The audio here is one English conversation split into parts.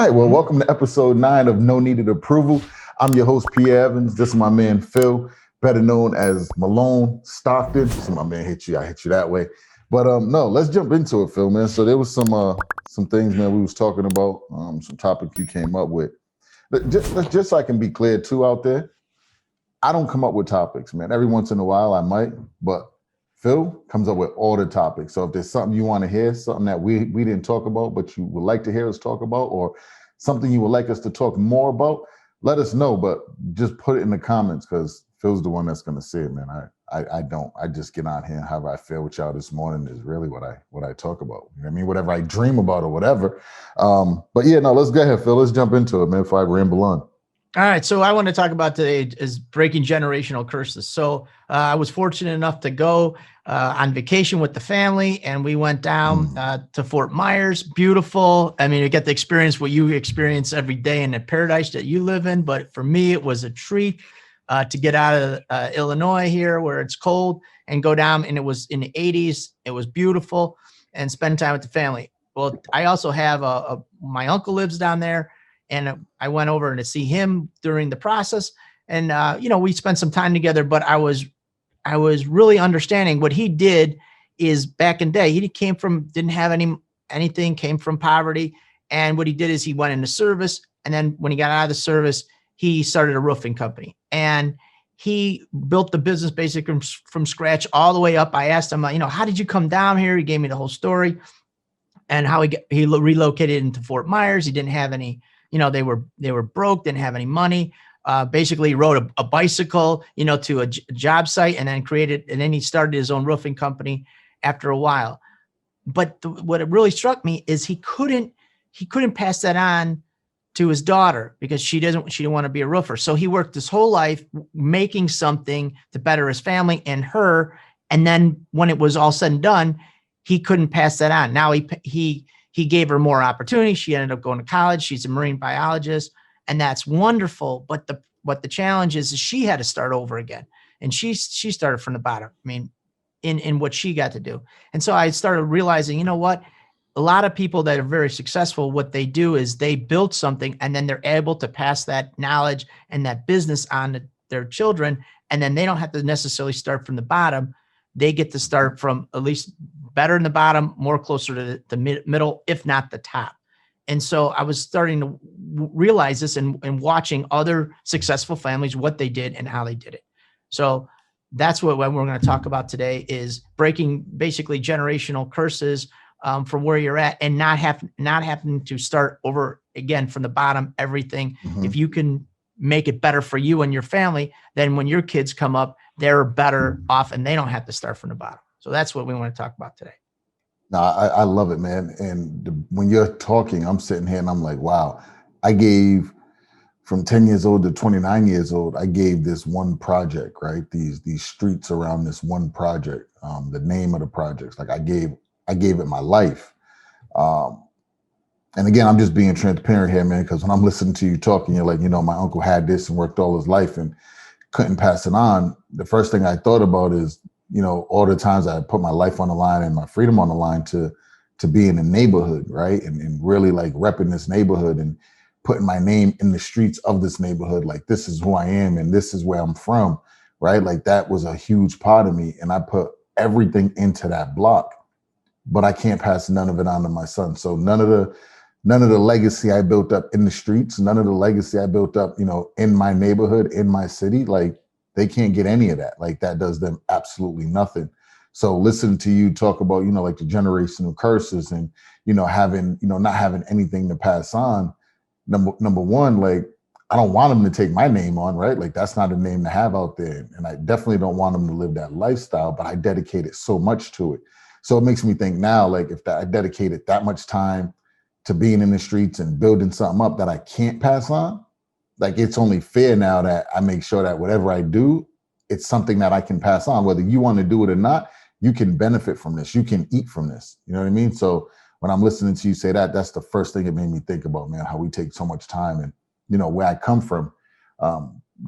right, well, welcome to episode 9 of No Needed Approval. I'm your host, Pierre Evans. This is my man, Phil, better known as Malone Stockton. So my man hit you, I hit you that way. But no, let's jump into it, Phil, man. So there was some things, man, we was talking about, some topics you came up with. But just so I can be clear, too, out there, I don't come up with topics, man. Every once in a while I might, but Phil comes up with all the topics. So if there's something you want to hear, something that we didn't talk about, but you would like to hear us talk about, or something you would like us to talk more about, let us know. But just put it in the comments because Phil's the one that's going to say it, man. I don't. I just get on here and however I feel with y'all this morning is really what I talk about. You know what I mean? Whatever I dream about or whatever. But yeah, no, let's go ahead, Phil. Let's jump into it, man, before I ramble on. All right, so I want to talk about today is breaking generational curses. So I was fortunate enough to go on vacation with the family, and we went down to Fort Myers. Beautiful. I mean, you get to experience what you experience every day in the paradise that you live in. But for me, it was a treat to get out of Illinois here where it's cold and go down. And it was in the 80s. It was beautiful and spend time with the family. Well, I also have my uncle lives down there. And I went over to see him during the process, and we spent some time together. But I was really understanding what he did is back in the day. He didn't have anything, came from poverty, and what he did is he went into service, and then when he got out of the service, he started a roofing company, and he built the business basically from scratch all the way up. I asked him, how did you come down here? He gave me the whole story, and how he relocated into Fort Myers. He didn't have any. They were broke, didn't have any money. Basically rode a bicycle, to a job site and then he started his own roofing company after a while. But what it really struck me is he couldn't pass that on to his daughter because she didn't want to be a roofer. So he worked his whole life making something to better his family and her. And then when it was all said and done, he couldn't pass that on. Now he gave her more opportunity. She ended up going to college. She's a marine biologist, and that's wonderful. But the challenge is she had to start over again, and she started from the bottom. I mean, in what she got to do. And so I started realizing, what? A lot of people that are very successful, what they do is they build something, and then they're able to pass that knowledge and that business on to their children, and then they don't have to necessarily start from the bottom. They get to start from at least better in the bottom, more closer to the middle, if not the top. And so I was starting to realize this and watching other successful families, what they did and how they did it. So that's what we're going to talk about today is breaking basically generational curses from where you're at and not having to start over again from the bottom, everything. Mm-hmm. If you can make it better for you and your family, then when your kids come up, they're better off and they don't have to start from the bottom. So that's what we want to talk about today. No, I love it, man. And when you're talking, I'm sitting here and I'm like, wow, I gave from 10 years old to 29 years old, I gave this one project, right? These streets around this one project, the name of the projects, like I gave it my life. And again, I'm just being transparent here, man, because when I'm listening to you talking, you're like, my uncle had this and worked all his life and couldn't pass it on. The first thing I thought about is, all the times I put my life on the line and my freedom on the line to be in the neighborhood, right? And really like repping this neighborhood and putting my name in the streets of this neighborhood. Like, this is who I am and this is where I'm from, right? Like that was a huge part of me. And I put everything into that block, but I can't pass none of it on to my son. So none of the legacy I built up in the streets, none of the legacy I built up, in my neighborhood, in my city, like, they can't get any of that. Like that does them absolutely nothing. So listening to you talk about, like the generational curses and, having, not having anything to pass on. Number one, like, I don't want them to take my name on, right? Like that's not a name to have out there. And I definitely don't want them to live that lifestyle, but I dedicated so much to it. So it makes me think now, like if I dedicated that much time to being in the streets and building something up that I can't pass on, like it's only fair now that I make sure that whatever I do, it's something that I can pass on. Whether you want to do it or not, you can benefit from this. You can eat from this. You know what I mean? So when I'm listening to you say that, that's the first thing it made me think about, man, how we take so much time and, where I come from,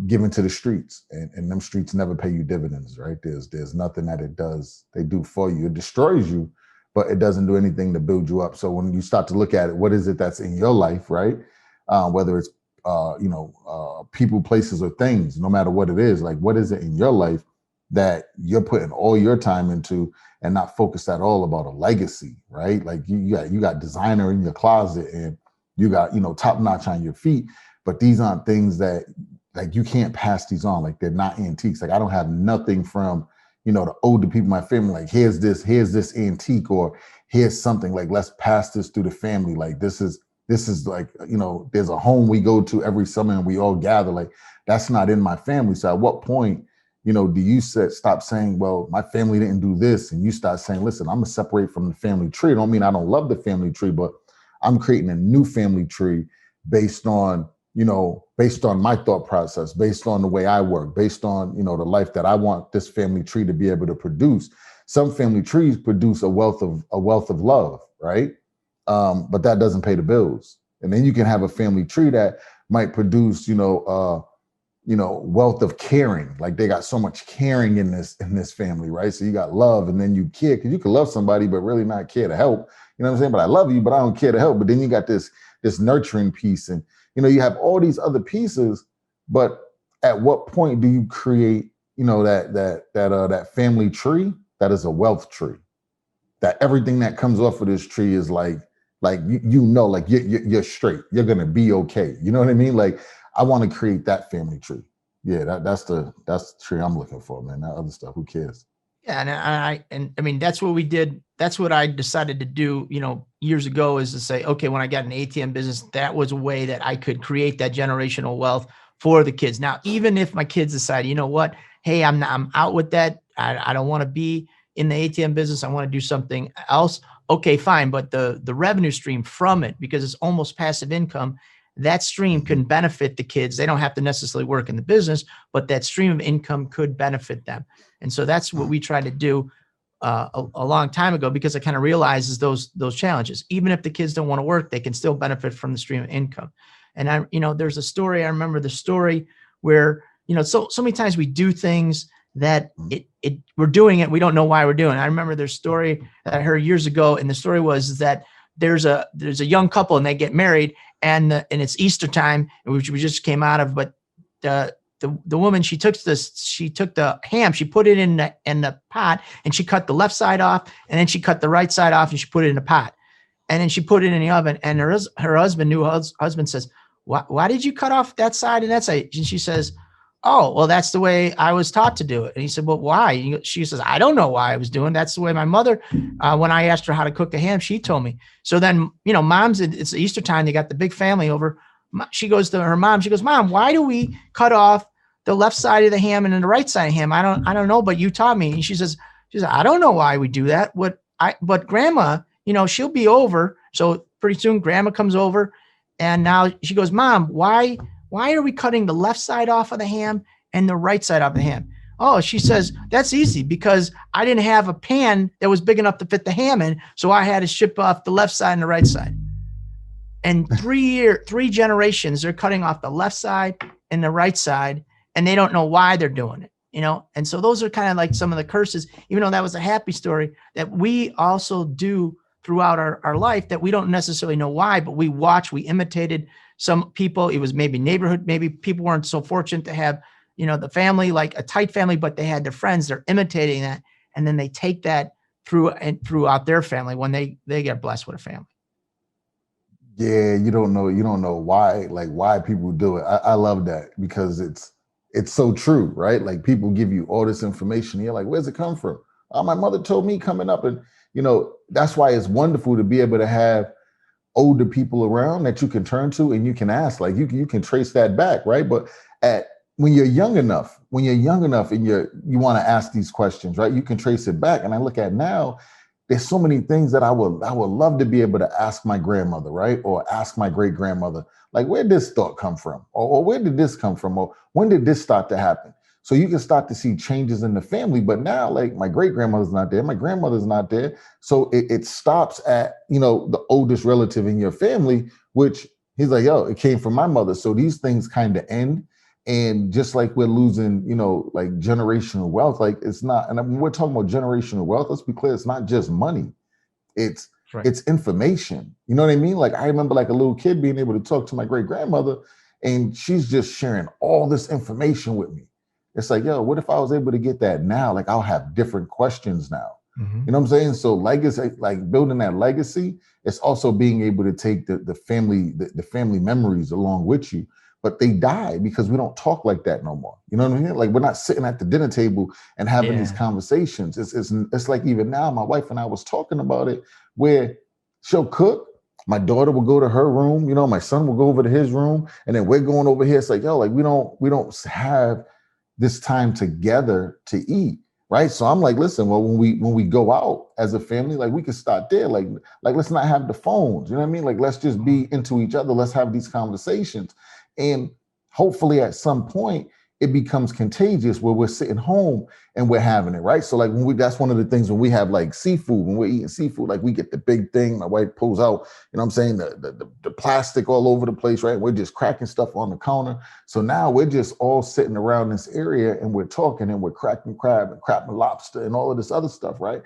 giving to the streets and them streets never pay you dividends, right? There's nothing that they do for you. It destroys you, but it doesn't do anything to build you up. So when you start to look at it, what is it that's in your life, right? Whether it's people, places, or things, no matter what it is, like what is it in your life that you're putting all your time into and not focused at all about a legacy, right? Like you got designer in your closet and you got, top notch on your feet, but these aren't things that like you can't pass these on. Like they're not antiques. Like I don't have nothing from, the older people in my family, like here's this antique, or here's something, like let's pass this through the family. Like this is like, there's a home we go to every summer and we all gather. Like that's not in my family. So at what point, do you stop saying, well, my family didn't do this, and you start saying, listen, I'm gonna separate from the family tree. I don't mean I don't love the family tree, but I'm creating a new family tree based on my thought process, based on the way I work, based on, the life that I want this family tree to be able to produce. Some family trees produce a wealth of love, right? But that doesn't pay the bills. And then you can have a family tree that might produce, wealth of caring. Like they got so much caring in this family, right? So you got love, and then you care, because you can love somebody but really not care to help. You know what I'm saying? But I love you, but I don't care to help. But then you got this nurturing piece, and you have all these other pieces. But at what point do you create, that family tree that is a wealth tree? That everything that comes off of this tree is like you're straight. You're gonna be okay. You know what I mean? Like I want to create that family tree. Yeah, that's the tree I'm looking for, man. That other stuff, who cares? Yeah, and I mean that's what we did. That's what I decided to do, years ago, is to say, okay, when I got an ATM business, that was a way that I could create that generational wealth for the kids. Now, even if my kids decide, you know what, hey, I'm out with that. I don't want to be in the ATM business. I want to do something else. Okay, fine. But the revenue stream from it, because it's almost passive income, that stream can benefit the kids. They don't have to necessarily work in the business, but that stream of income could benefit them. And so that's what we tried to do a long time ago, because I kind of realizes those challenges. Even if the kids don't want to work, they can still benefit from the stream of income. And there's a story. I remember the story where, so many times we do things that we're doing it, we don't know why we're doing it. I remember there's a story that I heard years ago, and the story was that there's a young couple and they get married, and it's Easter time, which we just came out of, but the woman, she took the ham, she put it in the pot, and she cut the left side off, and then she cut the right side off, and she put it in the pot, and then she put it in the oven. And her new husband says, why did you cut off that side and that side? And she says, oh, well, that's the way I was taught to do it. And he said, well, why? She says, I don't know why I was doing. That's the way my mother, when I asked her how to cook a ham, she told me. So then, mom's, it's Easter time. They got the big family over. She goes to her mom. She goes, Mom, why do we cut off the left side of the ham and then the right side of the ham? I don't know, but you taught me. And she says, I don't know why we do that. But grandma, she'll be over. So pretty soon grandma comes over, and now she goes, Mom, why are we cutting the left side off of the ham and the right side off the ham? Oh, she says, that's easy, because I didn't have a pan that was big enough to fit the ham in. So I had to ship off the left side and the right side. And 3 generations, they're cutting off the left side and the right side, and they don't know why they're doing it, And so those are kind of like some of the curses, even though that was a happy story, that we also do throughout our life, that we don't necessarily know why, but we imitated some people. It was maybe neighborhood, maybe people weren't so fortunate to have, the family, like a tight family, but they had their friends, they're imitating that. And then they take that throughout their family when they get blessed with a family. Yeah, you don't know why people do it. I love that, because it's so true, right? Like people give you all this information. You're like, where's it come from? Oh, my mother told me coming up. And, that's why it's wonderful to be able to have older people around that you can turn to and you can ask, like you can trace that back, right? But when you're young enough and you want to ask these questions, right? You can trace it back. And I look at now, there's so many things that I would love to be able to ask my grandmother, right? Or ask my great grandmother, like, where did this thought come from? Or where did this come from? Or when did this start to happen? So you can start to see changes in the family. But now, like, my great grandmother's not there, my grandmother's not there. So it stops at, the oldest relative in your family, which he's like, yo, it came from my mother. So these things kind of end. And just like we're losing, like generational wealth, like it's not, and when we're talking about generational wealth, let's be clear, it's not just money. It's Right. it's information. You know what I mean? Like I remember like a little kid being able to talk to my great grandmother, and she's just sharing all this information with me. It's like, yo, what if I was able to get that now? Like I'll have different questions now. Mm-hmm. You know what I'm saying? So legacy, like building that legacy, it's also being able to take the family, the family memories along with you. But they die because we don't talk like that no more. You know what I mean? Like we're not sitting at the dinner table and having these Yeah. conversations. It's like even now, my wife and I was talking about it, where she'll cook. My daughter will go to her room. You know, my son will go over to his room, and then we're going over here. It's like, yo, like we don't have this time together to eat, right? So I'm like, listen, well, when we go out as a family, like we can start there, like let's not have the phones, you know what I mean? Like let's just be into each other, let's have these conversations, and hopefully at some point it becomes contagious where we're sitting home and we're having it, right? So like that's one of the things when we have like seafood, when we're eating seafood, like we get the big thing, my wife pulls out, you know what I'm saying, the plastic all over the place, right? We're just cracking stuff on the counter. So now we're just all sitting around this area and we're talking and we're cracking crab and cracking lobster and all of this other stuff, right?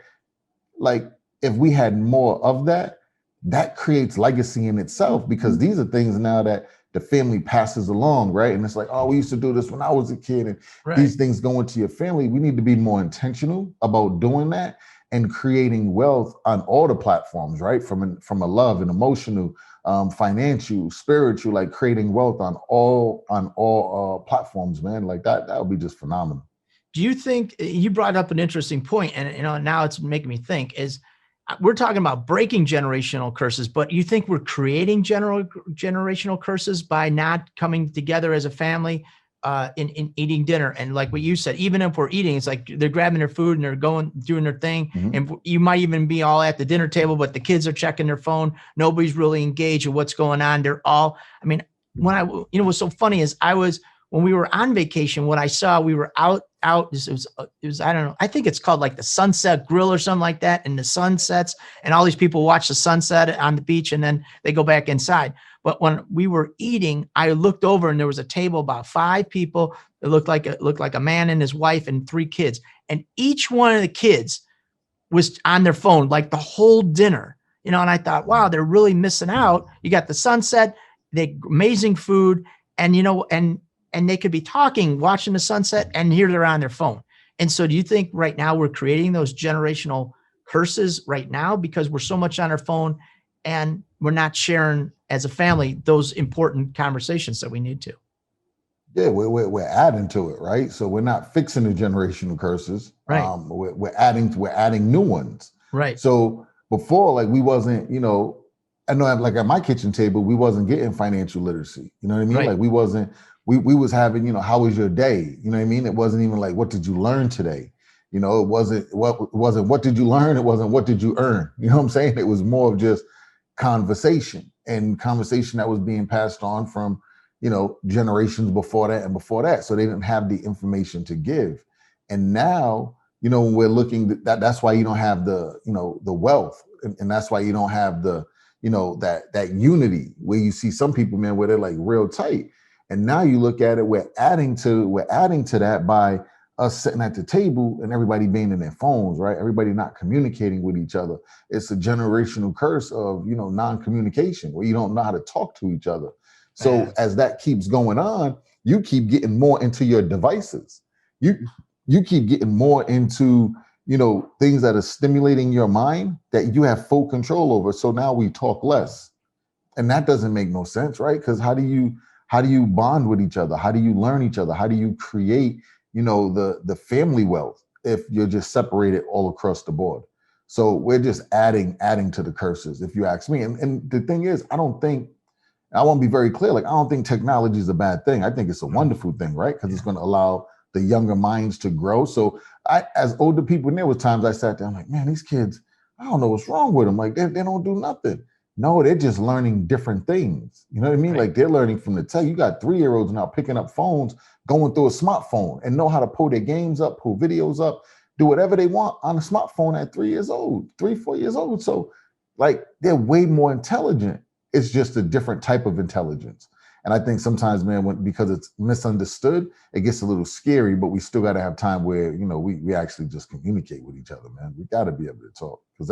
Like if we had more of that, that creates legacy in itself, because these are things now that the family passes along, right? And it's like, oh, we used to do this when I was a kid, and Right. these things go into your family. We need to be more intentional about doing that and creating wealth on all the platforms, right? From a love and emotional, financial, spiritual, like creating wealth on all platforms, man. Like that would be just phenomenal. Do you think you brought up an interesting point, and now it's making me think is we're talking about breaking generational curses, but you think we're creating generational curses by not coming together as a family in eating dinner? And like what you said, even if we're eating, it's like they're grabbing their food and they're doing their thing. Mhm. And you might even be all at the dinner table, but the kids are checking their phone. Nobody's really engaged with what's going on. They're all, I mean, what's so funny is when we were on vacation, what I saw, we were out, it was, I don't know, I think it's called like the Sunset Grill or something like that. And the sun sets and all these people watch the sunset on the beach and then they go back inside. But when we were eating, I looked over and there was a table about 5 people. It looked like a man and his wife and 3 kids. And each one of the kids was on their phone like the whole dinner, and I thought, wow, they're really missing out. You got the sunset, the amazing food, and and they could be talking, watching the sunset, and here they're on their phone. And so do you think right now we're creating those generational curses right now because we're so much on our phone and we're not sharing as a family those important conversations that we need to? Yeah, we're adding to it, right? So we're not fixing the generational curses. Right. We're adding new ones. Right. So before, like we wasn't, I know like at my kitchen table, we wasn't getting financial literacy. You know what I mean? Right. Like we wasn't, we was having, how was your day? You know what I mean? It wasn't even like, what did you learn today? It wasn't what did you learn? It wasn't what did you earn? You know what I'm saying? It was more of just conversation, and conversation that was being passed on from generations before that and before that. So they didn't have the information to give. And now, when we're looking, that's why you don't have the wealth, and that's why you don't have that unity where you see some people, man, where they're like real tight. And now you look at it, we're adding to that by us sitting at the table and everybody being in their phones, right? Everybody not communicating with each other. It's a generational curse of non-communication, where you don't know how to talk to each other. So as that keeps going on, you keep getting more into your devices. You keep getting more into things that are stimulating your mind that you have full control over. So now we talk less, and that doesn't make no sense, right? Because how do you bond with each other? How do you learn each other? How do you create the family wealth if you're just separated all across the board? So we're just adding to the curses, if you ask me. And the thing is, I want to be very clear. Like, I don't think technology is a bad thing. I think it's a wonderful thing, right? Because it's going to allow the younger minds to grow. So as older people, and there was times I sat there, I'm like, man, these kids, I don't know what's wrong with them. Like they don't do nothing. No, they're just learning different things. You know what I mean? Right. Like they're learning from the tech. You got 3-year-olds now picking up phones, going through a smartphone, and know how to pull their games up, pull videos up, do whatever they want on a smartphone at 3 years old, 3, 4 years old. So like they're way more intelligent. It's just a different type of intelligence. And I think sometimes, man, because it's misunderstood, it gets a little scary, but we still got to have time where, we actually just communicate with each other, man. We got to be able to talk, because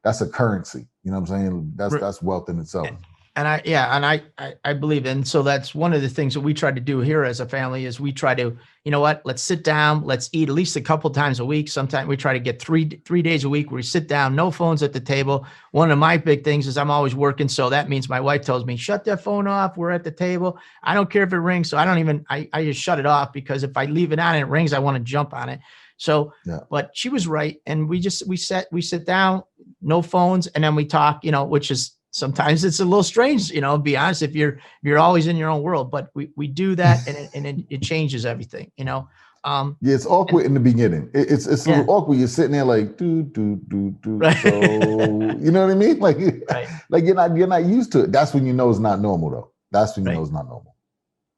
that's a currency. You know what I'm saying? That's wealth in itself. And I believe in, so that's one of the things that we try to do here as a family is we try to, let's sit down, let's eat at least a couple times a week. Sometimes we try to get three days a week where we sit down, no phones at the table. One of my big things is I'm always working. So that means my wife tells me, shut that phone off. We're at the table. I don't care if it rings. So I just shut it off, because if I leave it on and it rings, I want to jump on it. So, yeah. But she was right. And we sit down, no phones. And then we talk, which is, sometimes it's a little strange, be honest, if you're always in your own world, but we do that and it changes everything, Yeah, it's awkward in the beginning. It's a little awkward. You're sitting there like, do. Right. So, you know what I mean? Like, right. Like you're not used to it. That's when you know it's not normal, though. That's when you know it's not normal.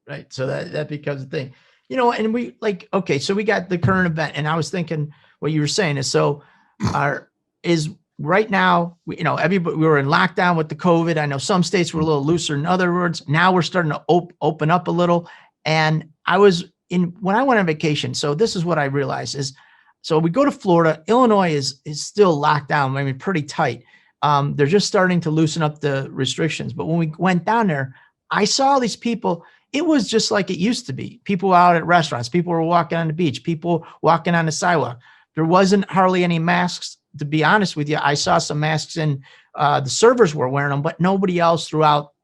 Right. So that becomes a thing, and we okay, so we got the current event, and I was thinking what you were saying is right now, everybody, we were in lockdown with the COVID. I know some states were a little looser. In other words, now we're starting to open up a little. And when I went on vacation, so this is what I realized is, so we go to Florida. Illinois is still locked down. I mean, pretty tight. They're just starting to loosen up the restrictions. But when we went down there, I saw these people. It was just like it used to be. People out at restaurants. People were walking on the beach. People walking on the sidewalk. There wasn't hardly any masks. To be honest with you, I saw some masks and the servers were wearing them, but nobody else throughout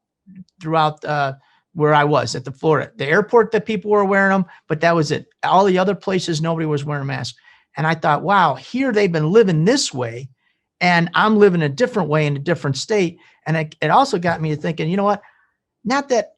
where I was at the Florida, the airport, that people were wearing them, but that was it. All the other places, nobody was wearing a mask. And I thought, wow, here they've been living this way, and I'm living a different way in a different state. And it also got me to thinking, you know what? Not that,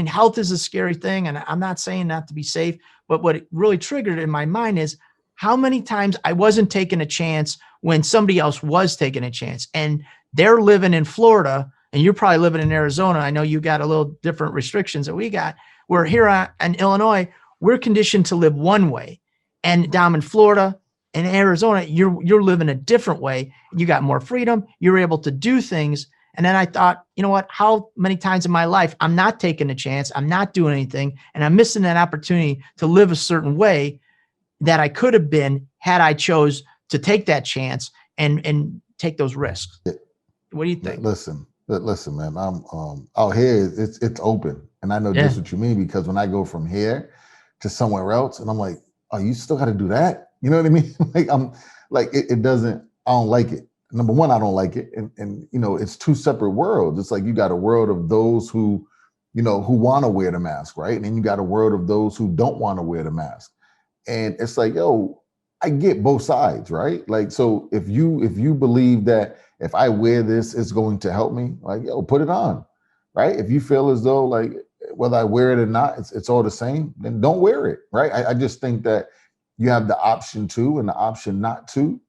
health is a scary thing, and I'm not saying not to be safe, but what it really triggered in my mind is how many times I wasn't taking a chance when somebody else was taking a chance, and they're living in Florida and you're probably living in Arizona. I know you got a little different restrictions that we got. We're here in Illinois, we're conditioned to live one way, and down in Florida and Arizona, you're living a different way. You got more freedom. You're able to do things. And then I thought, you know what, how many times in my life I'm not taking a chance, I'm not doing anything, and I'm missing that opportunity to live a certain way that I could have been had I chose to take that chance and take those risks. What do you think? Listen, man. I'm out here. It's open, and I know just what you mean, because when I go from here to somewhere else, and I'm like, oh, you still got to do that? You know what I mean? Like I'm like it doesn't. I don't like it. Number one, I don't like it, and it's two separate worlds. It's like you got a world of those who want to wear the mask, right? And then you got a world of those who don't want to wear the mask. And it's like, yo, I get both sides, right? Like, so if you believe that if I wear this, it's going to help me, like, yo, put it on, right? If you feel as though, like, whether I wear it or not, it's all the same, then don't wear it, right? I just think that you have the option to and the option not to.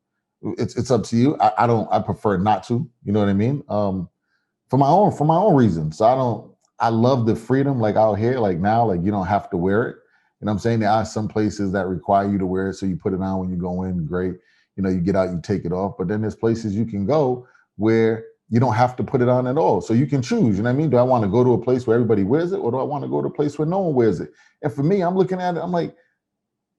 It's up to you. I prefer not to, you know what I mean? For my own reasons. So I love the freedom, like out here, like now, like you don't have to wear it. You know what I'm saying? There are some places that require you to wear it, so you put it on when you go in, great. You get out, you take it off. But then there's places you can go where you don't have to put it on at all. So you can choose, you know what I mean? Do I want to go to a place where everybody wears it, or do I want to go to a place where no one wears it? And for me, I'm looking at it, I'm like,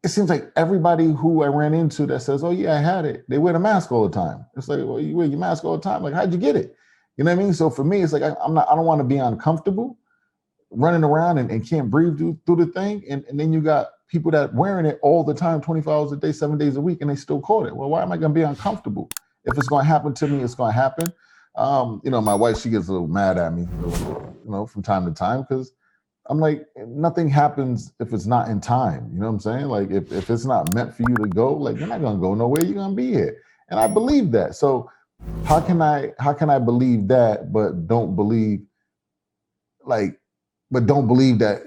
it seems like everybody who I ran into that says, oh yeah, I had it, they wear the mask all the time. It's like, well, you wear your mask all the time. Like, how'd you get it? You know what I mean? So for me, it's like, I don't want to be uncomfortable running around and can't breathe through the thing. And then you got people that wearing it all the time, 24 hours a day, 7 days a week, and they still caught it. Well, why am I going to be uncomfortable? If it's going to happen to me, it's going to happen. My wife, she gets a little mad at me, from time to time, because I'm like, nothing happens if it's not in time. You know what I'm saying? Like, if it's not meant for you to go, like, you're not going to go nowhere. You're going to be here. And I believe that. So how can I believe that, but don't believe that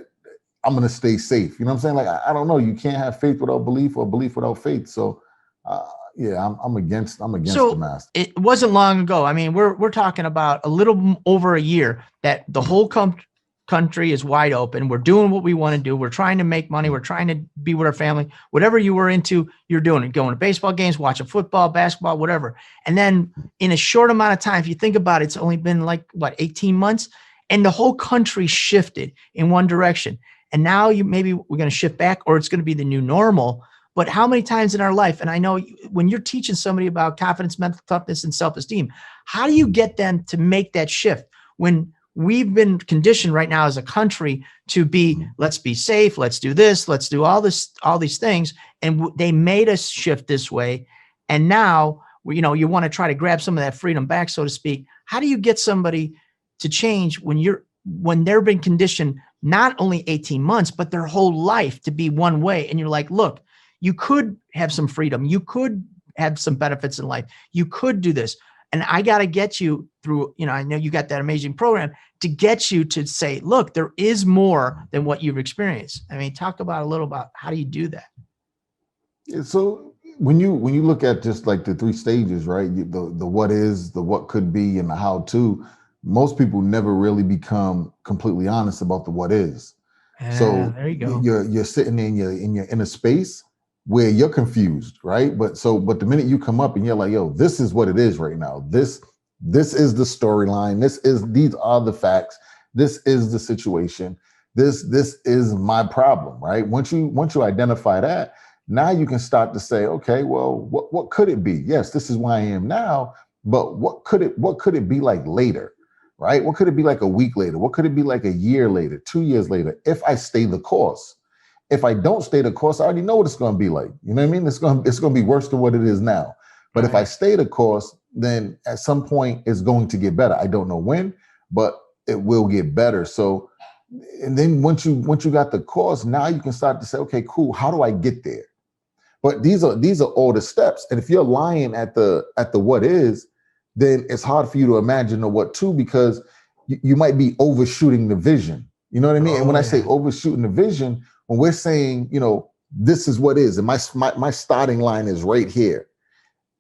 I'm going to stay safe? You know what I'm saying? Like, I don't know. You can't have faith without belief, or belief without faith. So, I'm against the mask. It wasn't long ago. I mean, we're talking about a little over a year that the whole country is wide open. We're doing what we want to do. We're trying to make money. We're trying to be with our family. Whatever you were into, you're doing it. Going to baseball games, watching football, basketball, whatever. And then in a short amount of time, if you think about it, it's only been like, 18 months? and the whole country shifted in one direction. And now maybe we're going to shift back, or it's going to be the new normal. But how many times in our life, and I know when you're teaching somebody about confidence, mental toughness, and self-esteem, how do you get them to make that shift when we've been conditioned right now as a country to be, let's be safe, let's do this, let's do all these things. And they made us shift this way. And now, you want to try to grab some of that freedom back, so to speak. How do you get somebody to change when they're being conditioned not only 18 months, but their whole life to be one way? And you're like, look, you could have some freedom. You could have some benefits in life. You could do this. And I got to get you through, I know you got that amazing program to get you to say, look, there is more than what you've experienced. I mean, talk about a little about how do you do that? So when you look at just like the 3 stages, right? The what is, the what could be, and the how to, most people never really become completely honest about the what is. So there you go. You're sitting in a space where you're confused, right? But the minute you come up and you're like, yo, this is what it is right now. This is the storyline. These are the facts. This is the situation. This is my problem, right? Once you identify that, now you can start to say, okay, well, what could it be? Yes, this is where I am now, but what could it be like later, right? What could it be like a week later? What could it be like a year later, 2 years later, if I stay the course? If I don't stay the course, I already know what it's going to be like. You know what I mean? It's going to be worse than what it is now. But if I stay the course, then at some point it's going to get better. I don't know when, but it will get better. So, and then once you got the course, now you can start to say, okay, cool. How do I get there? But these are all the steps. And if you're lying at the what is, then it's hard for you to imagine the what to, because you might be overshooting the vision. You know what I mean? And when I say overshooting the vision, when we're saying, this is what is, and my starting line is right here.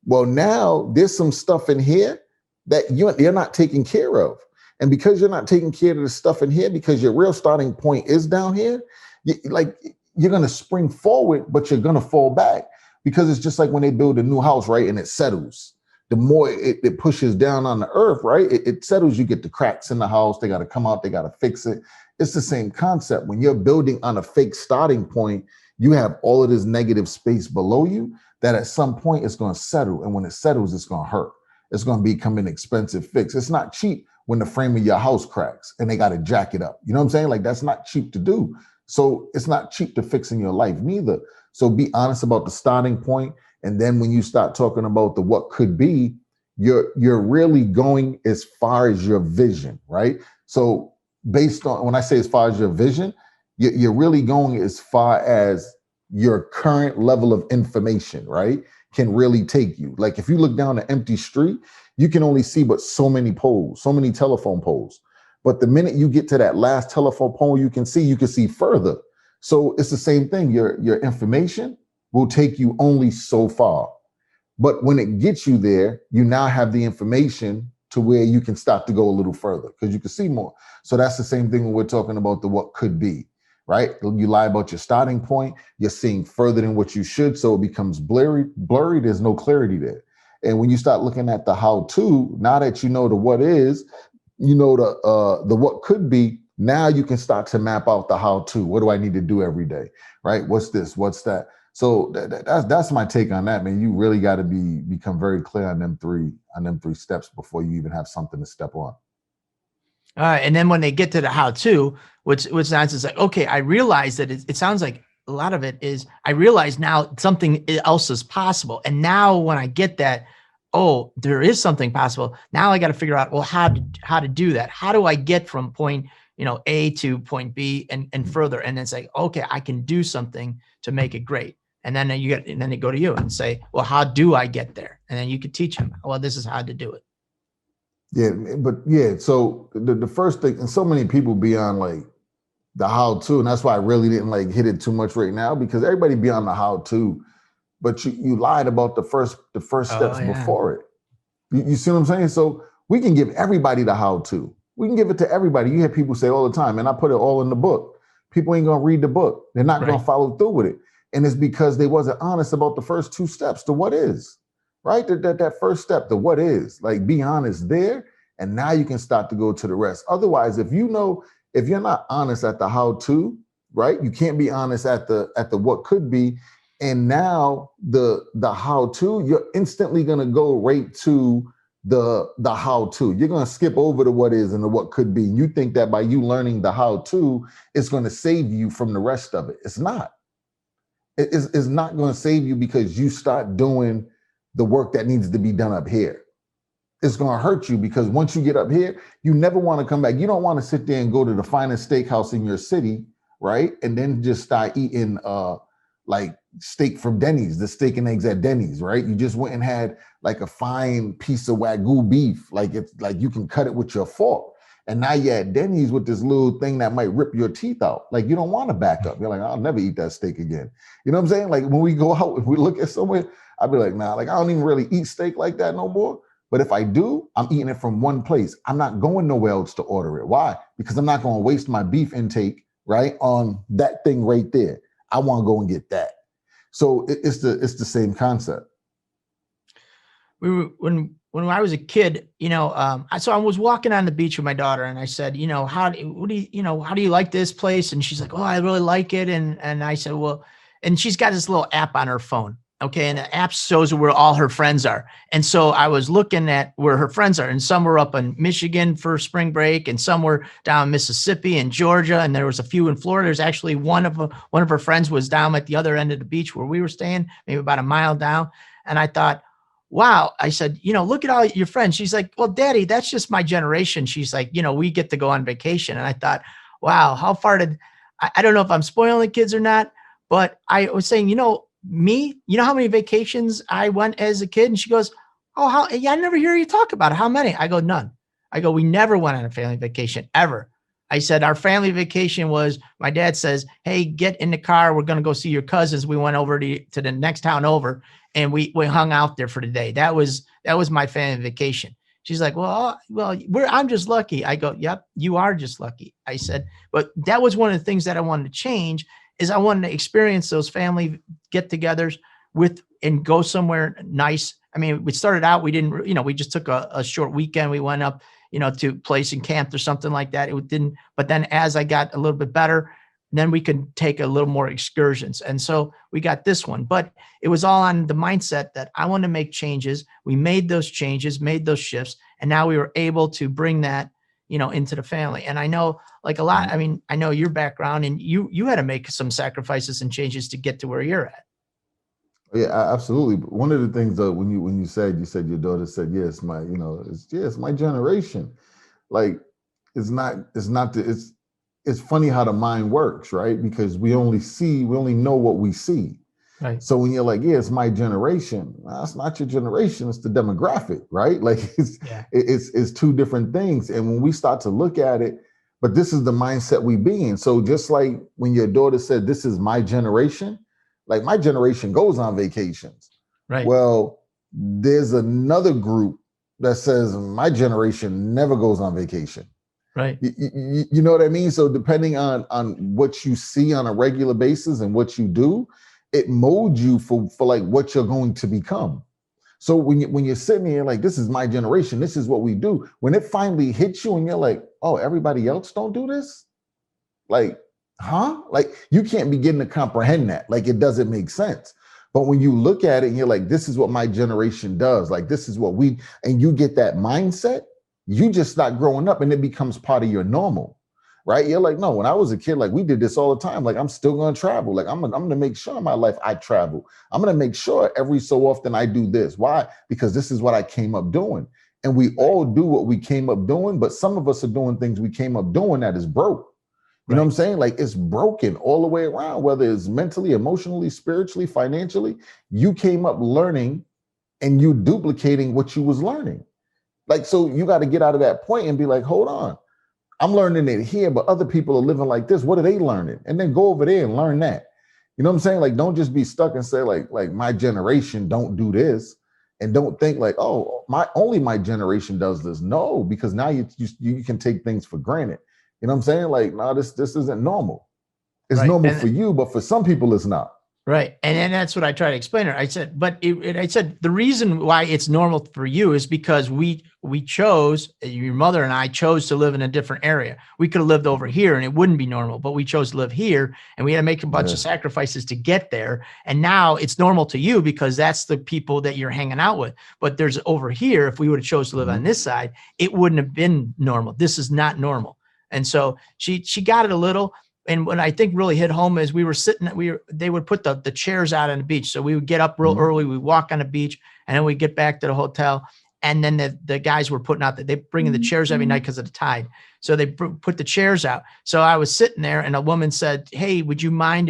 Well, now there's some stuff in here that you're not taking care of. And because you're not taking care of the stuff in here, because your real starting point is down here, you're going to spring forward, but you're going to fall back, because it's just like when they build a new house, right? And it settles. The more it pushes down on the earth, right? It settles, you get the cracks in the house. They got to come out. They got to fix it. It's the same concept. When you're building on a fake starting point, you have all of this negative space below you that at some point it's going to settle. And when it settles, it's going to hurt. It's going to become an expensive fix. It's not cheap when the frame of your house cracks and they got to jack it up. You know what I'm saying? Like, that's not cheap to do. So it's not cheap to fix in your life neither. So be honest about the starting point. And then when you start talking about the what could be, you're really going as far as your vision, right? So based on, when I say as far as your vision, you're really going as far as your current level of information, right, can really take you. Like if you look down an empty street, you can only see but so many poles, so many telephone poles. But the minute you get to that last telephone pole, you can see further. So it's the same thing. Your information will take you only so far. But when it gets you there, you now have the information to where you can start to go a little further because you can see more. So that's the same thing when we're talking about the what could be, right? You lie about your starting point, you're seeing further than what you should, so it becomes blurry. There's no clarity there. And when you start looking at the how to, now that you know the what is, you know the what could be, now you can start to map out the how to. What do I need to do every day, right? What's this? What's that? So that's my take on that, man. You really got to become very clear on them three steps before you even have something to step on. All right, and then when they get to the how to, what's nice is like, okay, I realize that it sounds like a lot of it is I realize now something else is possible, and now when I get that, oh, there is something possible. Now I got to figure out, well, how to do that. How do I get from point A to point B and further? And then say, okay, I can do something to make it great. And then they go to you and say, well, how do I get there? And then you could teach them, well, this is how to do it. Yeah, but yeah, so the first thing, and so many people be on like the how to, and that's why I really didn't like hit it too much right now, because everybody be on the how to, but you lied about the first steps before it. You see what I'm saying? So we can give everybody the how to. We can give it to everybody. You hear people say all the time, and I put it all in the book. People ain't gonna read the book. They're not gonna follow through with it. And it's because they wasn't honest about the first two steps, the what is, right? That first step, the what is, like be honest there. And now you can start to go to the rest. Otherwise, if you're not honest at the how to, right? You can't be honest at the what could be. And now the how to, you're instantly gonna go right to the how to. You're gonna skip over the what is and the what could be. And you think that by you learning the how to, it's gonna save you from the rest of it. It's not. It's not gonna save you because you start doing the work that needs to be done up here. It's going to hurt you because once you get up here, you never want to come back. You don't want to sit there and go to the finest steakhouse in your city, right? And then just start eating like steak from Denny's, the steak and eggs at Denny's, right? You just went and had like a fine piece of Wagyu beef, like it's like you can cut it with your fork. And now you're at Denny's with this little thing that might rip your teeth out. Like you don't want to back up. You're like, I'll never eat that steak again. You know what I'm saying? Like when we go out, if we look at somewhere, I'd be like, nah, like I don't even really eat steak like that no more. But if I do, I'm eating it from one place. I'm not going nowhere else to order it. Why? Because I'm not going to waste my beef intake, right, on that thing right there. I want to go and get that. So it's the same concept. When I was a kid, so I was walking on the beach with my daughter, and I said, how do you like this place? And she's like, oh, I really like it. And I said, well, and she's got this little app on her phone. Okay. And the app shows her where all her friends are. And so I was looking at where her friends are, and some were up in Michigan for spring break, and some were down in Mississippi and Georgia. And there was a few in Florida. There's actually one of her friends was down at the other end of the beach where we were staying, maybe about a mile down. And I thought, wow. I said, look at all your friends. She's like, well, Daddy, that's just my generation. She's like, we get to go on vacation. And I thought, wow, how far I don't know if I'm spoiling the kids or not, but I was saying, me, how many vacations I went as a kid? And she goes, oh, yeah, I never hear you talk about it. How many? I go, none. I go, we never went on a family vacation ever. I said, our family vacation was, my dad says, hey, get in the car. We're going to go see your cousins. We went over to the next town over, and we hung out there for the day. That was my family vacation. She's like, I'm just lucky. I go, yep, you are just lucky. I said, but that was one of the things that I wanted to change, is I wanted to experience those family get-togethers and go somewhere nice. I mean, we started out, we didn't, we just took a short weekend. We went up, to a place and camped or something like that. It didn't, but then as I got a little bit better, then we could take a little more excursions. And so we got this one, but it was all on the mindset that I want to make changes. We made those changes, made those shifts, and now we were able to bring that, into the family. And I know like a lot, I mean, I know your background, and you had to make some sacrifices and changes to get to where you're at. Yeah, absolutely. But one of the things though, when you said your daughter said, yes, it's my generation. Like it's funny how the mind works, right? Because we only know what we see. Right. So when you're like, yeah, it's my generation, that's not your generation, it's the demographic, right? Like it's two different things. And when we start to look at it, but this is the mindset we be in. So just like when your daughter said, this is my generation, like my generation goes on vacations. Right. Well, there's another group that says my generation never goes on vacation. Right. You know what I mean? So depending on what you see on a regular basis and what you do, it molds you for like what you're going to become. So when you're sitting here like, this is my generation, this is what we do. When it finally hits you and you're like, oh, everybody else don't do this? Like, huh? Like you can't begin to comprehend that. Like it doesn't make sense. But when you look at it and you're like, this is what my generation does. Like this is what and you get that mindset, you just start growing up and it becomes part of your normal. Right? You're like, no, when I was a kid, like we did this all the time. Like I'm still going to travel. Like I'm going to make sure in my life I travel. I'm going to make sure every so often I do this. Why? Because this is what I came up doing. And we all do what we came up doing, but some of us are doing things we came up doing that is broke. You know what I'm saying? Like it's broken all the way around, whether it's mentally, emotionally, spiritually, financially. You came up learning and you duplicating what you was learning. Like, so you got to get out of that point and be like, hold on. I'm learning it here, but other people are living like this. What are they learning? And then go over there and learn that. You know what I'm saying? Like, don't just be stuck and say like my generation don't do this, and don't think like, oh, my generation does this. No, because now you can take things for granted. You know what I'm saying? Like, no, this isn't normal. It's normal for you, but for some people it's not. Right. And then that's what I try to explain to her. I said, I said, the reason why it's normal for you is because we chose, your mother and I chose to live in a different area. We could have lived over here and it wouldn't be normal, but we chose to live here and we had to make a bunch of sacrifices to get there. And now it's normal to you because that's the people that you're hanging out with. But there's over here, if we would have chose to live on this side, it wouldn't have been normal. This is not normal. And so she got it a little. And what I think really hit home is we were sitting, they would put the chairs out on the beach. So we would get up real early, we walk on the beach, and then we get back to the hotel. And then the guys were putting out they bring in the chairs every night because of the tide. So they put the chairs out. So I was sitting there and a woman said, "Hey, would you mind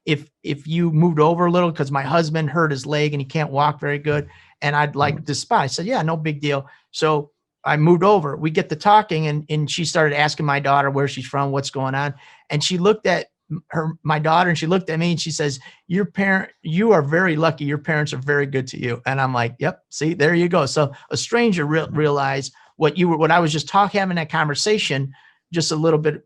if you moved over a little? Because my husband hurt his leg and he can't walk very good. And I'd like this spot." I said, "Yeah, no big deal." So I moved over. We get to talking and she started asking my daughter where she's from, what's going on. And she looked at my daughter and she looked at me and she says, you are very lucky. Your parents are very good to you. And I'm like, yep, see, there you go. So a stranger realized what I was just having that conversation just a little bit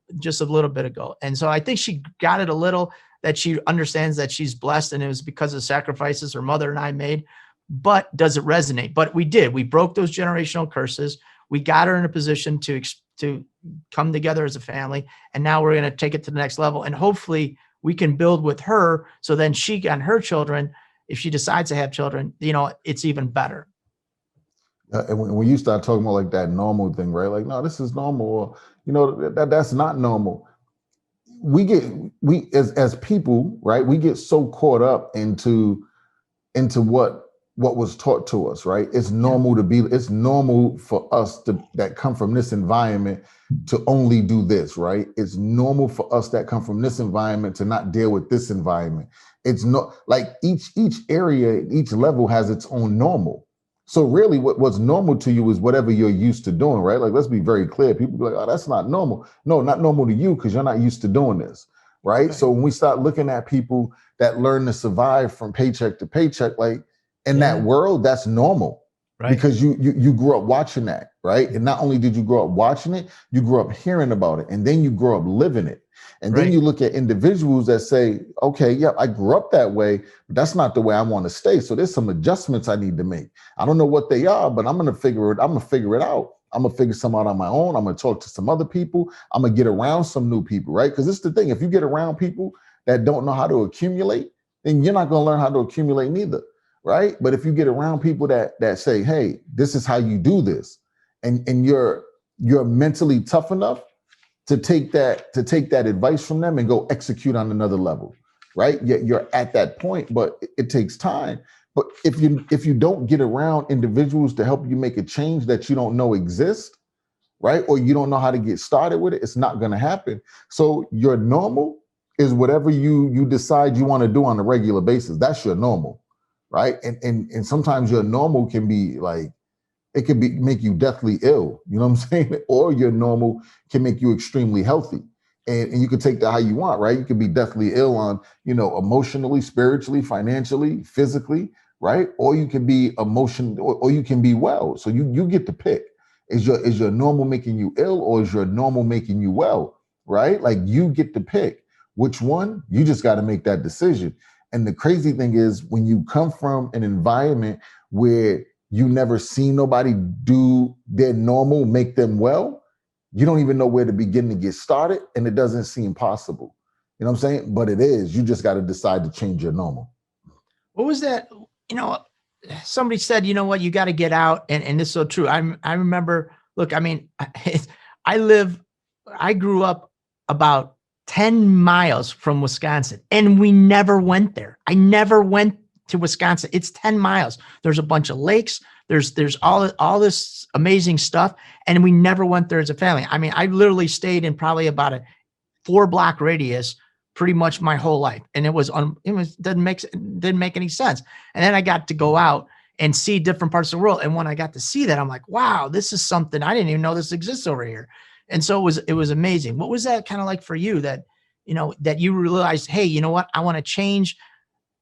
ago. And so I think she got it a little, that she understands that she's blessed and it was because of sacrifices her mother and I made. But does it resonate? But we did. We broke those generational curses. We got her in a position to come together as a family. And now we're going to take it to the next level. And hopefully we can build with her. So then she and her children, if she decides to have children, it's even better. And when you start talking about like that normal thing, right? Like, no, this is normal. Or, that's not normal. We as people, right? We get so caught up into what was taught to us, right? It's normal it's normal for us that come from this environment to only do this, right? It's normal for us that come from this environment to not deal with this environment. It's not like each area, each level has its own normal. So really what's normal to you is whatever you're used to doing, right? Like, let's be very clear. People be like, oh, that's not normal. No, not normal to you because you're not used to doing this, right? So when we start looking at people that learn to survive from paycheck to paycheck, like, in that world, that's normal, right? Because you grew up watching that, right? And not only did you grow up watching it, you grew up hearing about it, and then you grow up living it. And then you look at individuals that say, okay, yeah, I grew up that way, but that's not the way I want to stay. So there's some adjustments I need to make. I don't know what they are, but I'm gonna figure it out. I'm gonna figure some out on my own. I'm gonna talk to some other people. I'm gonna get around some new people, right? Because it's the thing, if you get around people that don't know how to accumulate, then you're not gonna learn how to accumulate neither. Right. But if you get around people that say, hey, this is how you do this, and you're mentally tough enough to take that advice from them and go execute on another level. Right. You're at that point, but it takes time. But if you don't get around individuals to help you make a change that you don't know exists, right, or you don't know how to get started with it, it's not going to happen. So your normal is whatever you decide you want to do on a regular basis. That's your normal. Right. And sometimes your normal can be like, it can make you deathly ill. You know what I'm saying? Or your normal can make you extremely healthy. And you can take that how you want, right? You can be deathly ill on, emotionally, spiritually, financially, physically, right? Or you can be or you can be well. So you get to pick. Is your normal making you ill, or is your normal making you well? Right? Like, you get to pick which one. You just got to make that decision. And the crazy thing is, when you come from an environment where you never seen nobody do their normal, make them well, you don't even know where to begin to get started. And it doesn't seem possible. You know what I'm saying? But it is. You just got to decide to change your normal. What was that? Somebody said, you know what, you got to get out. And it's so true. I remember, look, I mean, I grew up about 10 miles from Wisconsin, and we never went there. I never went to Wisconsin. It's 10 miles. There's a bunch of lakes. There's all this amazing stuff. And we never went there as a family. I mean, I literally stayed in probably about a 4-block radius pretty much my whole life. And it didn't make any sense. And then I got to go out and see different parts of the world. And when I got to see that, I'm like, wow, this is something I didn't even know this exists over here. And so it was amazing. What was that kind of like for you, that you realized, hey, you know what, I want to change.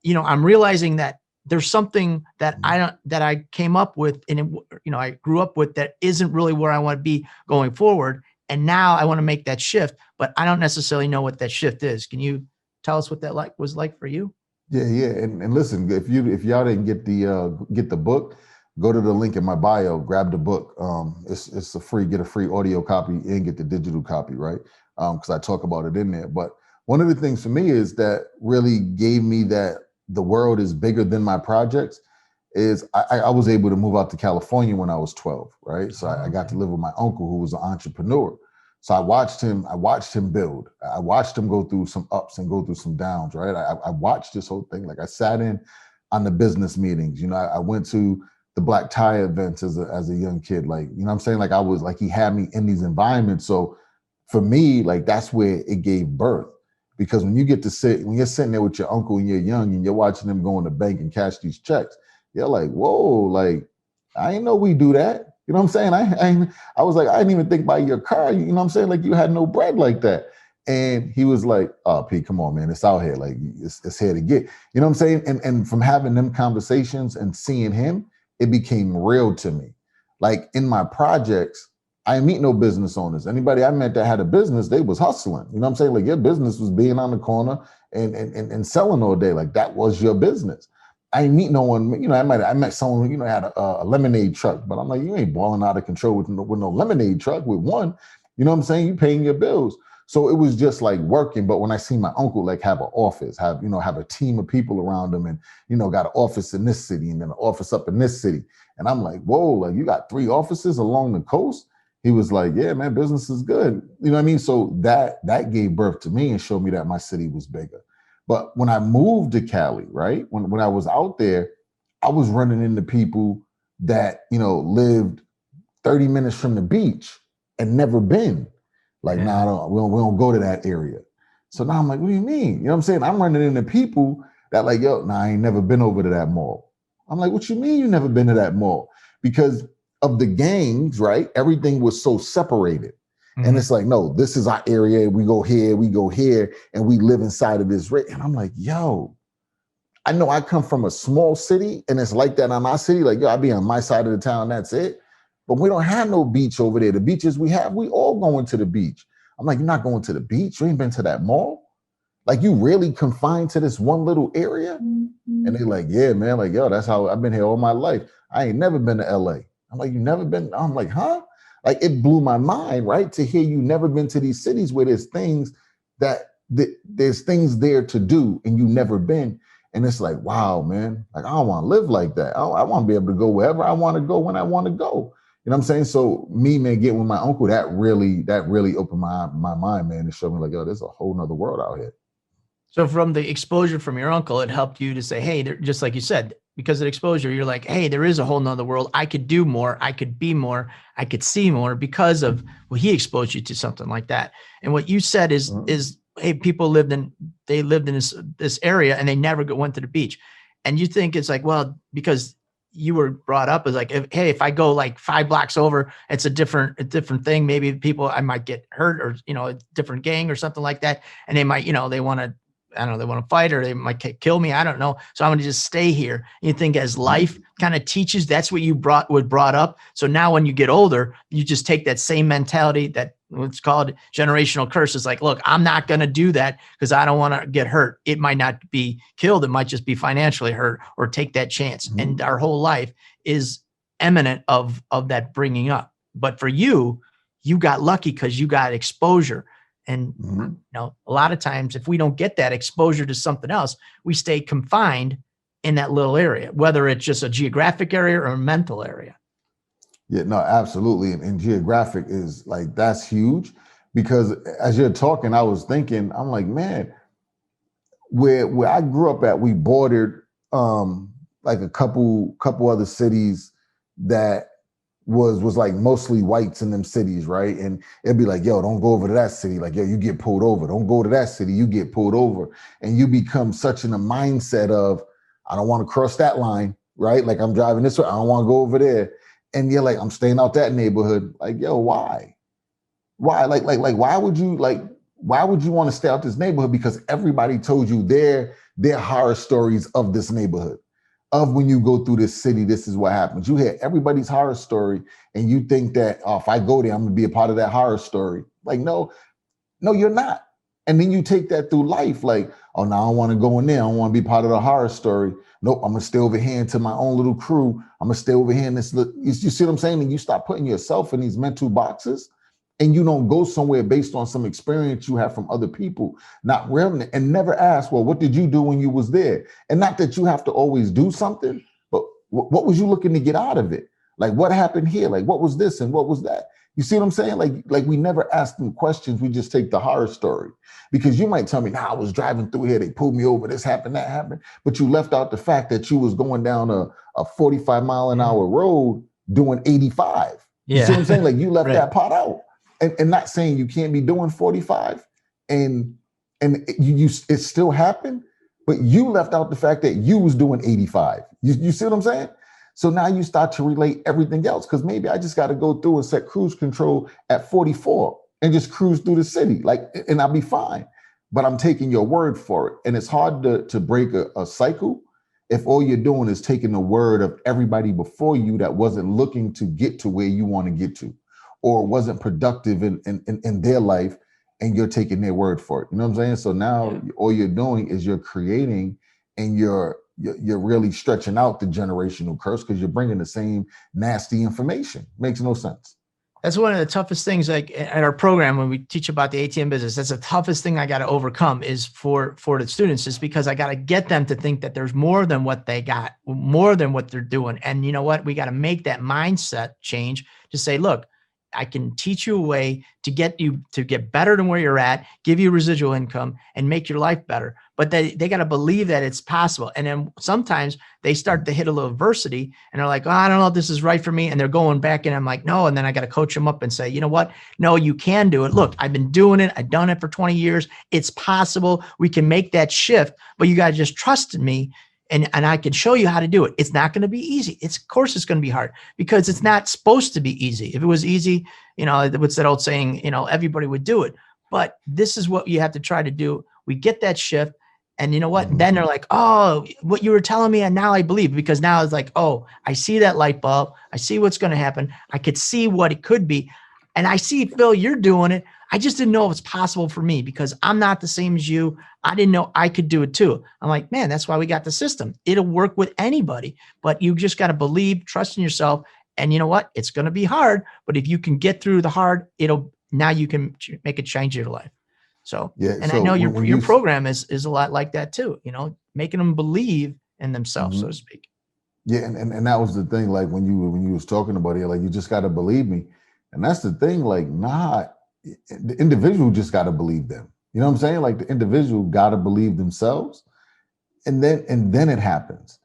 I'm realizing that there's something that I came up with and I grew up with that isn't really where I want to be going forward. And now I want to make that shift, but I don't necessarily know what that shift is. Can you tell us what that was like for you? Yeah. And listen, if y'all didn't get the book, go to the link in my bio, grab the book. It's a free, get a free audio copy and get the digital copy, right? Because I talk about it in there. But one of the things for me is that really gave me that the world is bigger than my projects is I was able to move out to California when I was 12, right? So I got to live with my uncle who was an entrepreneur. So I watched him build. I watched him go through some ups and go through some downs, right? I watched this whole thing. Like I sat in on the business meetings. I went to the black tie events as a young kid. Like, what I'm saying? Like I was like, he had me in these environments. So for me, like that's where it gave birth. Because when when you're sitting there with your uncle and you're young and you're watching them go in the bank and cash these checks, you're like, whoa, like I didn't know we do that. You know what I'm saying? I was like, I didn't even think about your car. You know what I'm saying? Like you had no bread like that. And he was like, oh, Pete, come on, man. It's out here. Like it's here to get. You know what I'm saying? And from having them conversations and seeing him, it became real to me. Like in my projects, I didn't meet no business owners. Anybody I met that had a business, they was hustling. You know what I'm saying? Like your business was being on the corner and selling all day. Like that was your business. I didn't meet no one, I met someone, had a lemonade truck, but I'm like, you ain't balling out of control with no lemonade truck with one. You know what I'm saying? You paying your bills. So it was just like working. But when I see my uncle like have an office, have a team of people around him and, got an office in this city and then an office up in this city. And I'm like, whoa, like you got 3 offices along the coast? He was like, yeah, man, business is good. You know what I mean? So that gave birth to me and showed me that my city was bigger. But when I moved to Cali, right, when I was out there, I was running into people that, lived 30 minutes from the beach and never been. Like, nah, we don't go to that area. So now I'm like, what do you mean? You know what I'm saying? I'm running into people that like, yo, nah, I ain't never been over to that mall. I'm like, what you mean you never been to that mall? Because of the gangs, right? Everything was so separated. And it's like, no, this is our area. We go here, and we live inside of this. And I'm like, yo, I know I come from a small city and it's like that on my city. Like, yo, I be on my side of the town. That's it. But we don't have no beach over there. The beaches we have, we all going to the beach. I'm like, you're not going to the beach? You ain't been to that mall? Like, you really confined to this one little area? And they're like, yeah, man. Like, yo, that's how I've been here all my life. I ain't never been to LA. I'm like, you never been? I'm like, huh? Like it blew my mind, right? To hear you never been to these cities where there's things there's things there to do and you never been. And it's like, wow, man, like I don't want to live like that. I want to be able to go wherever I want to go when I want to go. You know what I'm saying? So me, man, getting with my uncle, that really opened my mind, man, and showed me like, yo, there's a whole nother world out here. So from the exposure from your uncle, it helped you to say, hey, just like you said, because of exposure, you're like, hey, there is a whole nother world. I could do more. I could be more. I could see more because of he exposed you to something like that. And what you said is, hey, people lived in this area and they never went to the beach. And you think it's like, well, because you were brought up as like, hey, if I go like 5 blocks over, it's a different thing. Maybe I might get hurt or, a different gang or something like that. And they might, they want to, I don't know, they want to fight or they might kill me. I don't know. So I'm going to just stay here. You think as life kind of teaches, that's what was brought up. So now when you get older, you just take that same mentality that what's called generational curse. It's like, look, I'm not going to do that because I don't want to get hurt. It might not be killed. It might just be financially hurt or take that chance. And our whole life is eminent of that bringing up. But for you got lucky because you got exposure. And a lot of times if we don't get that exposure to something else, we stay confined in that little area, whether it's just a geographic area or a mental area. Yeah, no, absolutely. And geographic is like, that's huge because as you're talking, I was thinking, I'm like, man, where I grew up at, we bordered like a couple other cities that was like mostly whites in them cities, right? And it'd be like, yo, don't go over to that city. Like, yo, you get pulled over. Don't go to that city. You get pulled over. And you become such in a mindset of, I don't want to cross that line, right? Like I'm driving this way. I don't want to go over there. And you're like, I'm staying out that neighborhood. Like, yo, why? Why? Like, why would you want to stay out this neighborhood? Because everybody told you their horror stories of this neighborhood. Of when you go through this city, this is what happens. You hear everybody's horror story and you think that, oh, if I go there, I'm gonna be a part of that horror story. Like, no, you're not. And then you take that through life. Like, Oh, now I don't want to go in there. I don't want to be part of the horror story. Nope, I'm gonna stay over here into my own little crew. I'm gonna stay over here in this. You see what I'm saying? And you start putting yourself in these mental boxes, and you don't go somewhere based on some experience you have from other people. Not real, and never ask, well, what did you do when you was there? And not that you have to always do something, but what was you looking to get out of it? Like what happened here? Like what was this and what was that? You see what I'm saying? Like we never ask them questions. We just take the horror story. Because you might tell me, nah, I was driving through here, they pulled me over, this happened, that happened. But you left out the fact that you was going down a 45 mile an hour road doing 85. You see what I'm saying? Like you left that part out. And not saying you can't be doing 45 and you it still happened, but you left out the fact that you was doing 85. You see what I'm saying? So now you start to relate everything else, because maybe I just got to go through and set cruise control at 44 and just cruise through the city, and I'll be fine. But I'm taking your word for it. And it's hard to break a cycle if all you're doing is taking the word of everybody before you that wasn't looking to get to where you want to get to, or wasn't productive in their life, and you're taking their word for it. You know what I'm saying? So now all you're doing is you're creating, and you're really stretching out the generational curse, because you're bringing the same nasty information. Makes no sense. That's one of the toughest things, like at our program, when we teach about the ATM business, that's the toughest thing I got to overcome is for the students, is because I got to get them to think that there's more than what they got, more than what they're doing. And you know what? We got to make that mindset change to say, look, I can teach you a way to get you to get better than where you're at, give you residual income, and make your life better. But they got to believe that it's possible. And then sometimes they start to hit a little adversity and they're like, oh, I don't know if this is right for me. And they're going back, and I'm like, no. And then I got to coach them up and say, you know what? No, you can do it. Look, I've been doing it. I've done it for 20 years. It's possible. We can make that shift, but you got to just trust in me. And I can show you how to do it. It's not going to be easy. Of course it's going to be hard, because it's not supposed to be easy. If it was easy, what's that old saying, everybody would do it. But this is what you have to try to do. We get that shift. And you know what? Then they're like, oh, what you were telling me, and now I believe, because now it's like, oh, I see that light bulb. I see what's going to happen. I could see what it could be. And I see, Phil, you're doing it. I just didn't know if it's possible for me, because I'm not the same as you. I didn't know I could do it too. I'm like, man, that's why we got the system. It'll work with anybody, but you just got to believe, trust in yourself. And you know what? It's going to be hard, but if you can get through the hard, now you can make a change in your life. So, and so I know your program is a lot like that too, making them believe in themselves, so to speak. Yeah. And that was the thing. Like when you was talking about it, like, you just got to believe me. And that's the thing, like, the individual just got to believe them. You know what I'm saying? Like the individual got to believe themselves, and then it happens.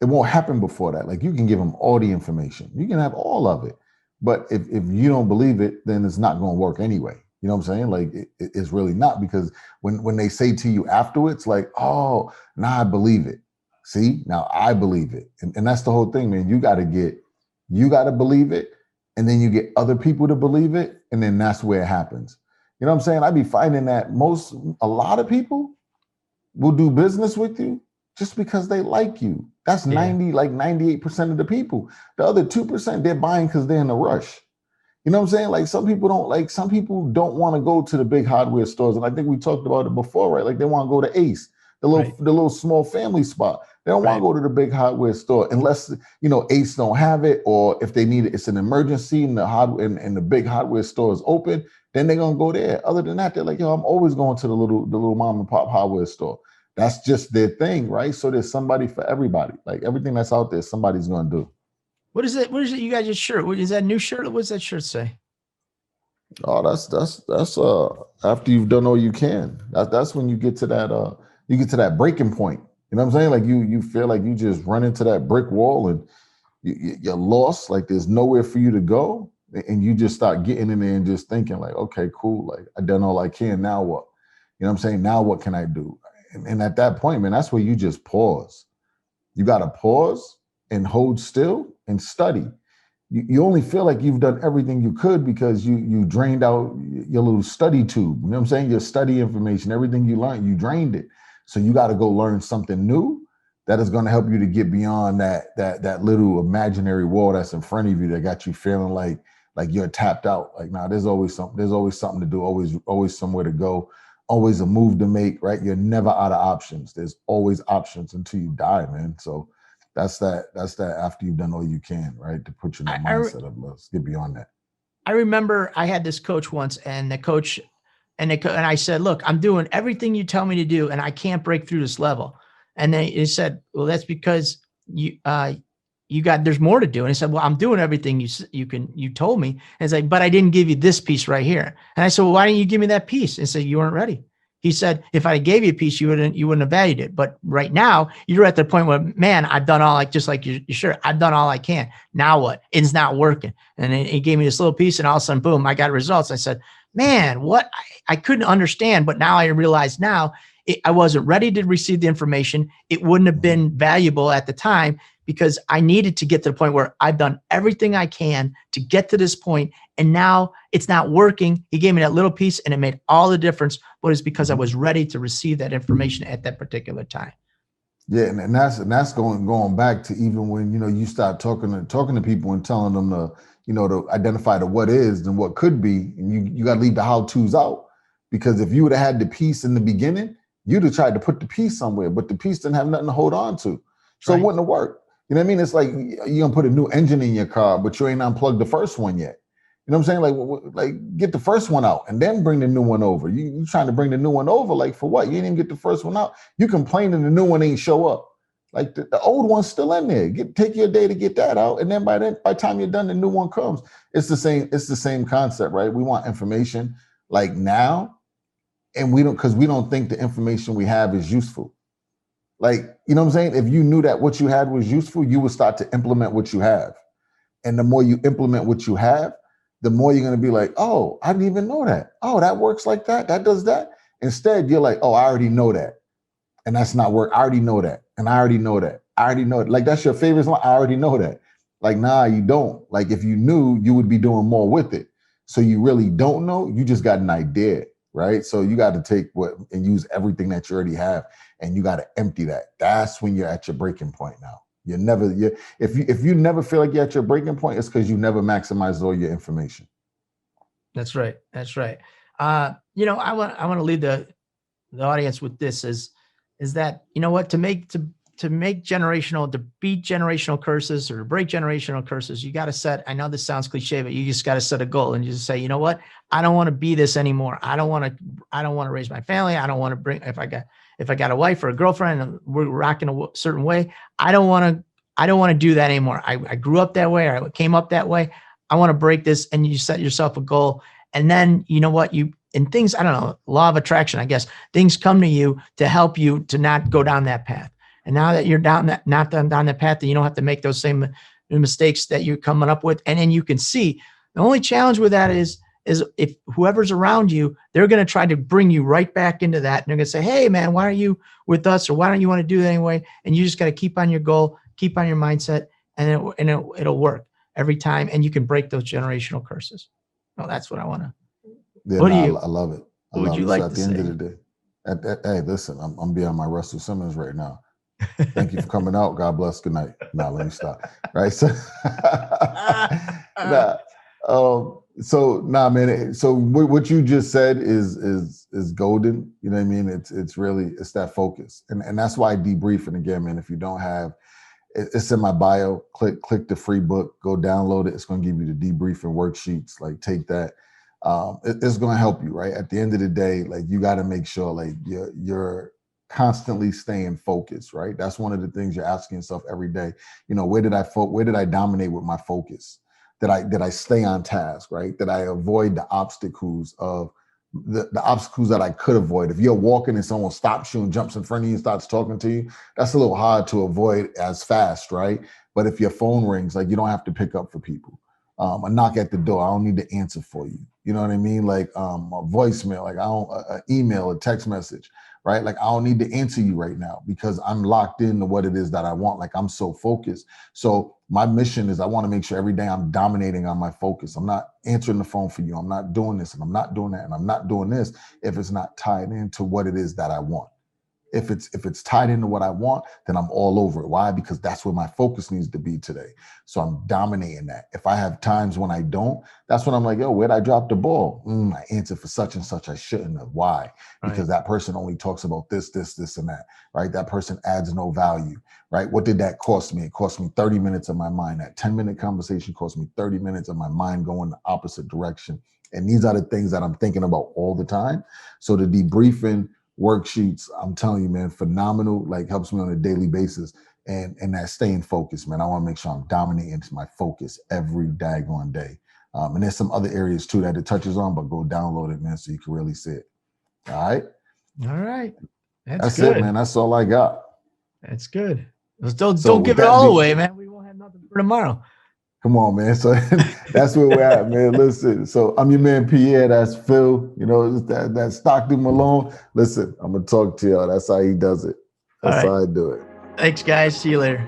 It won't happen before that. Like you can give them all the information. You can have all of it. But if you don't believe it, then it's not going to work anyway. You know what I'm saying? Like it's really not, because when they say to you afterwards, like, oh, now I believe it. See, now I believe it. And that's the whole thing, man. You got to believe it. And then you get other people to believe it. And then that's where it happens. You know what I'm saying? I be finding that a lot of people will do business with you just because they like you. That's 98% of the people. The other 2%, they're buying because they're in a rush. You know what I'm saying? Like some people don't want to go to the big hardware stores. And I think we talked about it before, right? Like they want to go to Ace, the little small family spot. They don't want to go to the big hardware store unless, Ace don't have it, or if they need it, it's an emergency and the big hardware store is open, then they're going to go there. Other than that, they're like, I'm always going to the little mom and pop hardware store. That's just their thing, right? So there's somebody for everybody. Like everything that's out there, somebody's going to do. What is it? What is it? You got your shirt? What is that new shirt? What does that shirt say? Oh, that's after you've done all you can. That's when you get to that breaking point. You know what I'm saying? Like you feel like you just run into that brick wall and you're lost. Like there's nowhere for you to go, and you just start getting in there and just thinking like, okay, cool. Like I've done all I can. Now what? You know what I'm saying? Now what can I do? And at that point, man, that's where you just pause. You got to pause and hold still and study. You only feel like you've done everything you could because you drained out your little study tube. You know what I'm saying? Your study information, everything you learned, you drained it. So you got to go learn something new that is going to help you to get beyond that little imaginary wall that's in front of you that got you feeling like you're tapped out. Like, nah, there's always something to do, always somewhere to go. always a move to make, right? You're never out of options. There's always options until you die, man. So that's that after you've done all you can, right? To put you in that mindset of let's get beyond that. I remember I had this coach once, and the coach and I said, look, I'm doing everything you tell me to do, and I can't break through this level. And then he said, well, that's because there's more to do. And I said, well, I'm doing everything you told me. And it's like, but I didn't give you this piece right here. And I said, well, why didn't you give me that piece? And said, you weren't ready. He said, if I gave you a piece, you wouldn't have valued it. But right now you're at the point where, man, I've done all, like, just like you sure, I've done all I can. Now what? It's not working. And he gave me this little piece, and all of a sudden, boom, I got results. I said, man, what? I couldn't understand, but now I realize I wasn't ready to receive the information. It wouldn't have been valuable at the time, because I needed to get to the point where I've done everything I can to get to this point, and now it's not working. He gave me that little piece, and it made all the difference, but it's because I was ready to receive that information at that particular time. Yeah, and that's going back to even when, you start talking to people and telling them to identify the what is and what could be, and you got to leave the how-tos out, because if you would have had the piece in the beginning, you'd have tried to put the piece somewhere, but the piece didn't have nothing to hold on to, so It wouldn't have worked. You know what I mean? It's like you're gonna put a new engine in your car, but you ain't unplugged the first one yet. You know what I'm saying? Like get the first one out and then bring the new one over. You trying to bring the new one over, like for what? You didn't even get the first one out. You complaining the new one ain't show up. Like the old one's still in there. Take your day to get that out, and then by the time you're done, the new one comes. It's the same concept, right? We want information like now, and we don't think the information we have is useful. Like, you know what I'm saying? If you knew that what you had was useful, you would start to implement what you have. And the more you implement what you have, the more you're going to be like, oh, I didn't even know that. Oh, that works like that. That does that. Instead, you're like, oh, I already know that. And that's not work. I already know that. And I already know that. I already know it. Like, that's your favorite line. I already know that. Like, nah, you don't. Like, if you knew, you would be doing more with it. So you really don't know. You just got an idea, right? So you got to take and use everything that you already have. And you got to empty that. That's when you're at your breaking point now. If you never feel like you're at your breaking point, it's because you never maximized all your information. That's right. That's right. I want to leave the audience with this is that, you know what, to beat generational curses or break generational curses, you got to set, I know this sounds cliche, but you just got to set a goal and you just say, you know what, I don't want to be this anymore. I don't want to raise my family. I don't want to bring, if I got a wife or a girlfriend and we're rocking a certain way, I don't want to do that anymore. I grew up that way. Or I came up that way. I want to break this. And you set yourself a goal. And then, you know what, things, I don't know, law of attraction, I guess, things come to you to help you to not go down that path. And now that you're down that path, then you don't have to make those same mistakes that you're coming up with. And then you can see the only challenge with that is if whoever's around you, they're going to try to bring you right back into that. And they're going to say, hey man, why aren't you with us? Or why don't you want to do that anyway? And you just got to keep on your goal, keep on your mindset, and it'll work every time. And you can break those generational curses. Well, that's what I want to. Yeah, I love it. What would you like to say? At the end of the day, hey, listen, I'm being my Russell Simmons right now. Thank you for coming out. God bless. Good night. Now let me stop. Right. So, man. So what you just said is golden. You know what I mean? It's really that focus, and that's why debriefing again, man. If you don't have, it's in my bio. Click the free book. Go download it. It's going to give you the debriefing worksheets. Like take that. It's going to help you. Right. At the end of the day, like you got to make sure like you're constantly staying focused, right? That's one of the things you're asking yourself every day. You know, where did I dominate with my focus? Did I stay on task, right? Did I avoid the obstacles of the obstacles that I could avoid? If you're walking and someone stops you and jumps in front of you and starts talking to you, that's a little hard to avoid as fast, right? But if your phone rings, like you don't have to pick up for people. A knock at the door, I don't need to answer for you. You know what I mean? Like a voicemail, like an email, a text message, right? Like I don't need to answer you right now because I'm locked into what it is that I want. Like I'm so focused. So my mission is I want to make sure every day I'm dominating on my focus. I'm not answering the phone for you. I'm not doing this and I'm not doing that and I'm not doing this if it's not tied into what it is that I want. If it's tied into what I want, then I'm all over it. Why? Because that's where my focus needs to be today. So I'm dominating that. If I have times when I don't, that's when I'm like, yo, where'd I drop the ball? I answered for such and such. I shouldn't have. Why? Because that person only talks about this, and that, right? That person adds no value, right? What did that cost me? It cost me 30 minutes of my mind. That 10-minute conversation cost me 30 minutes of my mind going the opposite direction. And these are the things that I'm thinking about all the time. So the debriefing worksheets, I'm telling you, man, phenomenal, like helps me on a daily basis. And that staying focused, man. I want to make sure I'm dominating my focus every daggone day. And there's some other areas too that it touches on, but go download it, man, so you can really see it. All right. All right. That's good. It, man. That's all I got. That's good. Don't give it all away, man. We won't have nothing for tomorrow. Come on, man. So that's where we're at, man. Listen, so I'm your man, Pierre. That's Phil. You know, that's Stockton Malone. Listen, I'm going to talk to y'all. That's how he does it. That's how I do it. Thanks, guys. See you later.